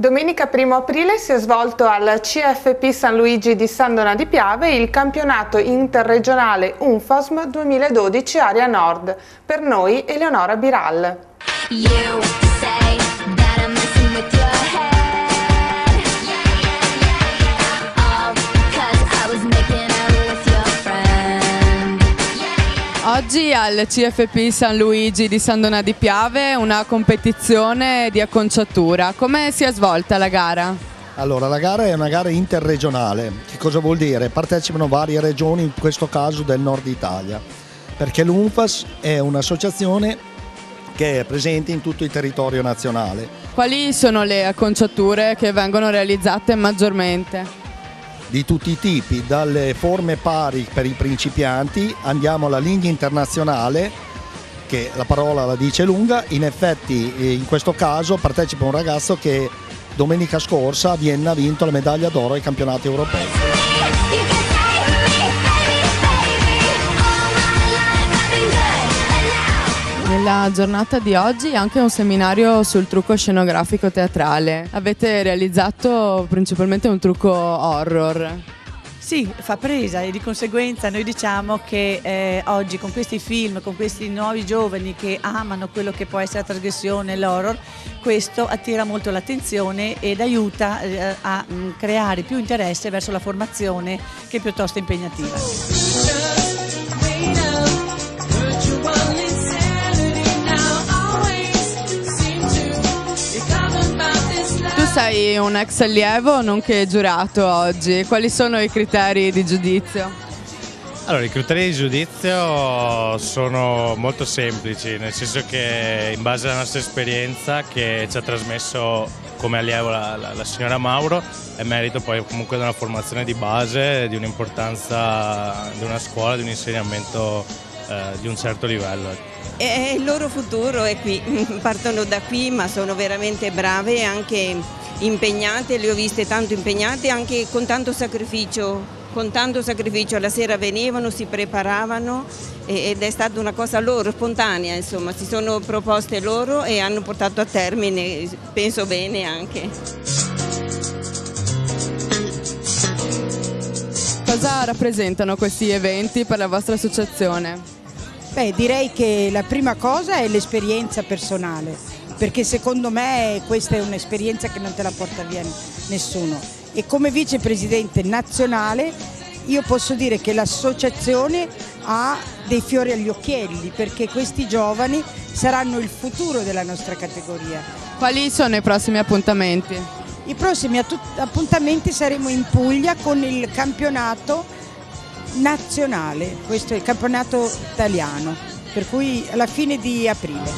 Domenica 1 aprile si è svolto al CFP San Luigi di Sandona di Piave il campionato interregionale UNFOSM 2012 Area Nord. Per noi Eleonora Biral. Oggi al CFP San Luigi di Sandona di Piave una competizione di acconciatura. Come si è svolta la gara? Allora, la gara è una gara interregionale. Che cosa vuol dire? Partecipano varie regioni, in questo caso del nord Italia, perché l'UNFAS è un'associazione che è presente in tutto il territorio nazionale. Quali sono le acconciature che vengono realizzate maggiormente? Di tutti i tipi, dalle forme pari per i principianti, andiamo alla linea internazionale, che la parola la dice lunga. In effetti in questo caso partecipa un ragazzo che domenica scorsa a Vienna ha vinto la medaglia d'oro ai campionati europei. Nella giornata di oggi anche un seminario sul trucco scenografico teatrale. Avete realizzato principalmente un trucco horror. Sì, fa presa e di conseguenza noi diciamo che oggi con questi film, con questi nuovi giovani che amano quello che può essere la trasgressione, l'horror, questo attira molto l'attenzione ed aiuta a creare più interesse verso la formazione, che è piuttosto impegnativa. Sei un ex allievo nonché giurato oggi. Quali sono i criteri di giudizio? Allora, i criteri di giudizio sono molto semplici, nel senso che in base alla nostra esperienza che ci ha trasmesso come allievo la signora Mauro, è merito poi comunque di una formazione di base, di un'importanza di una scuola, di un insegnamento di un certo livello. E il loro futuro è qui, partono da qui, ma sono veramente brave e anche impegnate, le ho viste tanto impegnate anche con tanto sacrificio, la sera venivano, si preparavano ed è stata una cosa loro, spontanea, insomma, si sono proposte loro e hanno portato a termine, penso bene anche. Cosa rappresentano questi eventi per la vostra associazione? Beh, direi che la prima cosa è l'esperienza personale, perché secondo me questa è un'esperienza che non te la porta via nessuno. E come vicepresidente nazionale io posso dire che l'associazione ha dei fiori agli occhielli, perché questi giovani saranno il futuro della nostra categoria. Quali sono i prossimi appuntamenti? I prossimi appuntamenti saremo in Puglia con il campionato nazionale, questo è il campionato italiano, per cui alla fine di aprile.